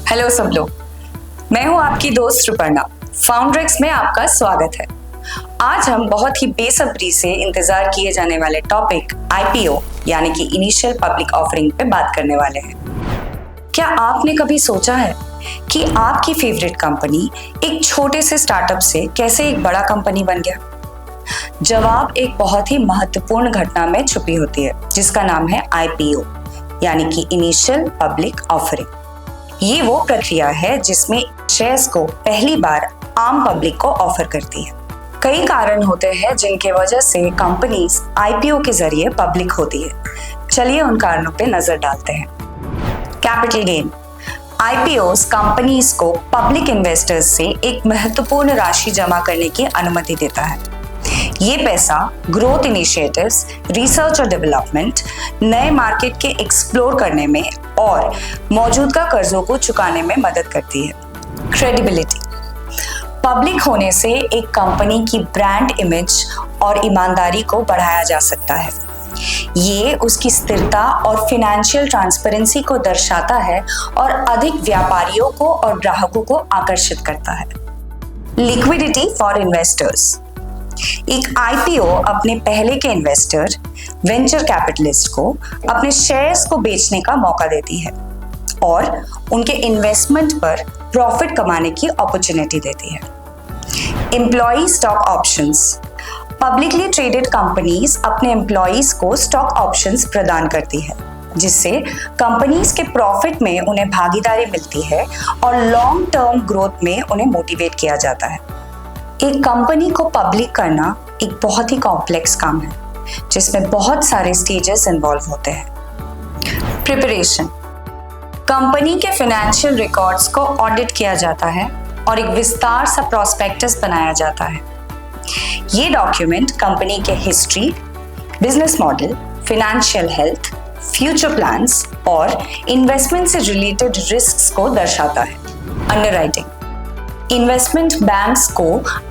Hello सब लोग, मैं हूं आपकी दोस्त रुपर्णा। फाउंड्रेक्स में आपका स्वागत है। आज हम बहुत ही बेसब्री से इंतजार किए जाने वाले टॉपिक आईपीओ यानी कि इनिशियल पब्लिक ऑफरिंग पे बात करने वाले हैं। क्या आपने कभी सोचा है कि आपकी फेवरेट कंपनी एक छोटे से स्टार्टअप से कैसे एक बड़ा कंपनी बन गया? जवाब एक बहुत ही महत्वपूर्ण घटना में छुपी होती है जिसका नाम है आईपीओ यानी कि इनिशियल पब्लिक ऑफरिंग। ये वो प्रक्रिया है जिसमें शेयर्स को पहली बार आम पब्लिक को ऑफर करती है। कई कारण होते हैं जिनके वजह से कंपनीज आईपीओ के जरिए पब्लिक होती है। चलिए उन कारणों पे नजर डालते हैं। Capital gain. आईपीओस कंपनीज को पब्लिक इन्वेस्टर्स से एक महत्वपूर्ण राशि जमा करने की अनुमति देता है। ये पैसा ग्रोथ इनिशिएटिव्स, रिसर्च और डेवलपमेंट, नए मार्केट के एक्सप्लोर करने में और मौजूदा कर्जों को चुकाने में मदद करती है। क्रेडिबिलिटी। पब्लिक होने से एक कंपनी की ब्रांड इमेज और ईमानदारी को बढ़ाया जा सकता है। ये उसकी स्थिरता और फाइनेंशियल ट्रांसपेरेंसी को दर्शाता है और अधिक व्यापारियों को और ग्राहकों को आकर्षित करता है। Liquidity for investors. एक आईपीओ अपने पहले के इन्वेस्टर, वेंचर कैपिटलिस्ट को अपने शेयर्स को बेचने का मौका देती है और उनके इन्वेस्टमेंट पर प्रॉफिट कमाने की अपॉर्चुनिटी देती है। Employee stock options. Publicly traded companies अपने एम्प्लॉइज को स्टॉक ऑप्शंस प्रदान करती है जिससे कंपनीज के प्रॉफिट में उन्हें भागीदारी मिलती है और लॉन्ग टर्म ग्रोथ में उन्हें मोटिवेट किया जाता है। एक कंपनी को पब्लिक करना एक बहुत ही कॉम्प्लेक्स काम है जिसमें बहुत सारे स्टेजेस इन्वॉल्व होते हैं। प्रिपरेशन। कंपनी के फाइनेंशियल रिकॉर्ड्स को ऑडिट किया जाता है और एक विस्तार सा प्रॉस्पेक्टस बनाया जाता है। ये डॉक्यूमेंट कंपनी के history, business model, financial health, future plans और इन्वेस्टमेंट से रिलेटेड रिस्क्स को दर्शाता है। अंडरराइटिंग। इन्वेस्टमेंट बैंक्स को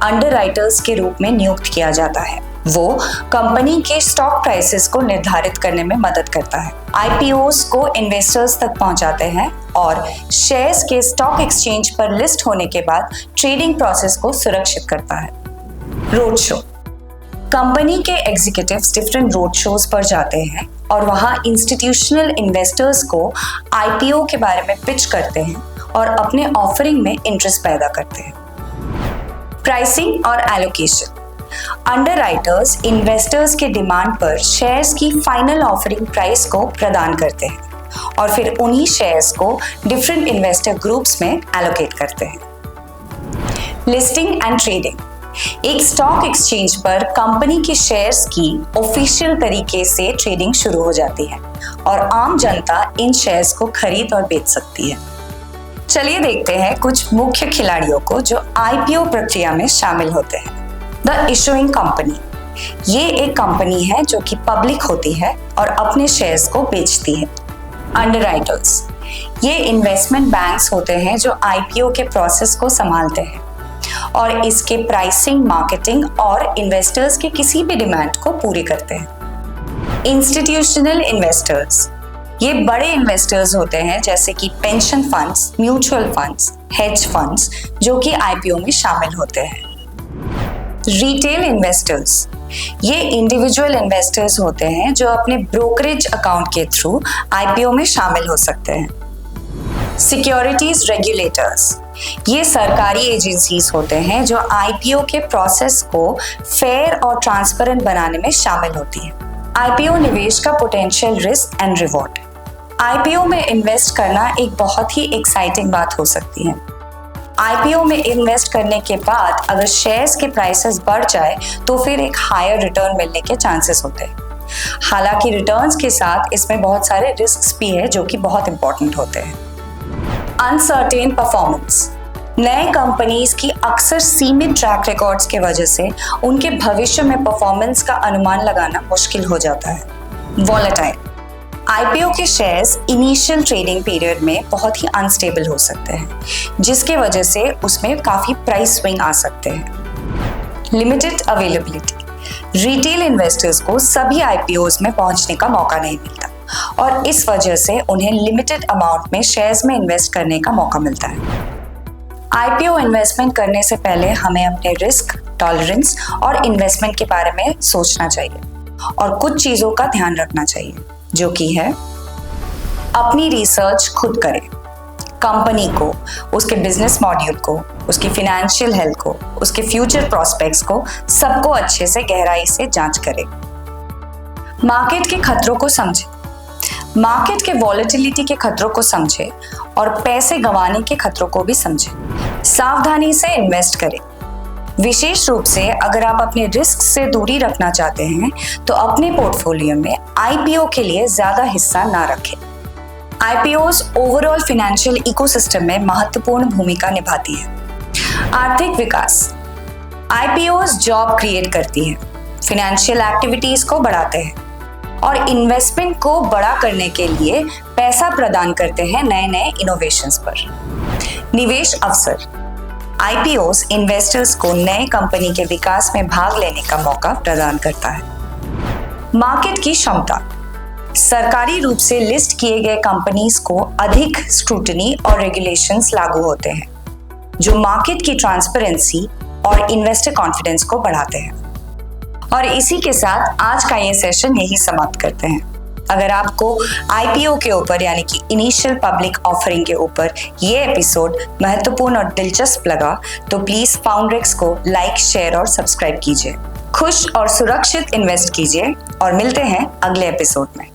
अंडरराइटर्स के रूप में नियुक्त किया जाता है। वो कंपनी के स्टॉक प्राइसेस को निर्धारित करने में मदद करता है, आईपीओस को इन्वेस्टर्स तक पहुंचाते हैं और शेयर्स के स्टॉक एक्सचेंज पर लिस्ट होने के बाद ट्रेडिंग प्रोसेस को सुरक्षित करता है। Road show. कंपनी के एग्जीक्यूटिव्स डिफरेंट रोड शोज पर जाते हैं और वहां इंस्टीट्यूशनल इन्वेस्टर्स को आईपीओ के बारे में पिच करते हैं और अपने ऑफरिंग में इंटरेस्ट पैदा करते हैं। प्राइसिंग और एलोकेशन। अंडरराइटर्स इन्वेस्टर्स के डिमांड पर शेयर्स की फाइनल ऑफरिंग प्राइस को प्रदान करते हैं और फिर उन्हीं शेयर्स को डिफरेंट इन्वेस्टर ग्रुप्स में एलोकेट करते हैं। Listing and trading. एक स्टॉक एक्सचेंज पर कंपनी के शेयर्स की ऑफिशियल तरीके से ट्रेडिंग शुरू हो जाती है और आम जनता इन शेयर्स को खरीद और बेच सकती है। चलिए देखते हैं कुछ मुख्य खिलाड़ियों को जो आईपीओ प्रक्रिया में शामिल होते हैं। The issuing company. ये एक कंपनी है जो कि पब्लिक होती है और अपने शेयर्स को बेचती है। अंडरराइटर्स। ये इन्वेस्टमेंट बैंक्स होते हैं जो आईपीओ के प्रोसेस को संभालते हैं और इसके प्राइसिंग, मार्केटिंग और इन्वेस्टर्स के किसी भी डिमांड को पूरी करते हैं। Institutional investors. ये बड़े इन्वेस्टर्स होते हैं जैसे कि pension funds, mutual funds, hedge funds जो कि आईपीओ में शामिल होते हैं। Retail investors. ये इंडिविजुअल इन्वेस्टर्स होते हैं जो अपने ब्रोकरेज अकाउंट के थ्रू आईपीओ में शामिल हो सकते हैं। Securities regulators. ये सरकारी एजेंसीज होते हैं जो आईपीओ के प्रोसेस को फेयर और ट्रांसपेरेंट बनाने में शामिल होती है। आईपीओ निवेश का potential risk and reward. IPO में इन्वेस्ट करना एक बहुत ही एक्साइटिंग बात हो सकती है। आईपीओ में इन्वेस्ट करने के बाद अगर शेयर्स के प्राइसेस बढ़ जाए तो फिर एक हायर रिटर्न मिलने के चांसेस होते हैं। हालांकि रिटर्न्स के साथ इसमें बहुत सारे रिस्क्स भी है जो कि बहुत इंपॉर्टेंट होते हैं। Uncertain performance. नए कंपनीज की अक्सर सीमित ट्रैक रिकॉर्ड्स के वजह से उनके भविष्य में परफॉर्मेंस का अनुमान लगाना मुश्किल हो जाता है। वॉलेटाइल। आईपीओ के शेयर्स इनिशियल ट्रेडिंग पीरियड में बहुत ही अनस्टेबल हो सकते हैं जिसके वजह से उसमें काफी प्राइस स्विंग आ सकते हैं। Limited availability. रिटेल इन्वेस्टर्स को सभी आईपीओस में पहुंचने का मौका नहीं मिलता और इस वजह से उन्हें लिमिटेड अमाउंट में शेयर्स में इन्वेस्ट करने का मौका मिलता है। आईपीओ इन्वेस्टमेंट करने से पहले हमें अपने रिस्क टॉलरेंस और इन्वेस्टमेंट के बारे में सोचना चाहिए और कुछ चीजों का ध्यान रखना चाहिए, जो कि है अपनी रिसर्च खुद करें, कंपनी को, उसके बिजनेस मॉड्यूल को, उसकी फाइनेंशियल हेल्थ को, उसके फ्यूचर प्रोस्पेक्ट्स को, सबको अच्छे से गहराई से जांच करें। मार्केट के खतरों को समझें, मार्केट के वॉलेटिलिटी के खतरों को समझें और पैसे गंवाने के खतरों को भी समझें। सावधानी से इन्वेस्ट करें। विशेष रूप से अगर आप अपने रिस्क से दूरी रखना चाहते हैं तो अपने पोर्टफोलियो में आईपीओ के लिए ज्यादा हिस्सा ना रखें। आईपीओस ओवरऑल फाइनेंशियल इकोसिस्टम में महत्वपूर्ण भूमिका निभाती है। आर्थिक विकास, आईपीओस जॉब क्रिएट करती है, फाइनेंशियल एक्टिविटीज को बढ़ाते हैं और इन्वेस्टमेंट को बड़ा करने के लिए पैसा प्रदान करते हैं नए नए इनोवेशंस पर। निवेश अवसर, आईपीओस इन्वेस्टर्स को नए कंपनी के विकास में भाग लेने का मौका प्रदान करता है। मार्केट की क्षमता, सरकारी रूप से लिस्ट किए गए कंपनीज को अधिक स्क्रूटनी और रेगुलेशंस लागू होते हैं, जो मार्केट की ट्रांसपेरेंसी और इन्वेस्टर कॉन्फिडेंस को बढ़ाते हैं। और इसी के साथ आज का ये सेशन यही समाप्त करते हैं। अगर आपको आईपीओ के ऊपर यानी कि इनिशियल पब्लिक ऑफरिंग के ऊपर ये एपिसोड महत्वपूर्ण और दिलचस्प लगा तो प्लीज फाउंड्रेक्स को लाइक, शेयर और सब्सक्राइब कीजिए। खुश और सुरक्षित इन्वेस्ट कीजिए और मिलते हैं अगले एपिसोड में।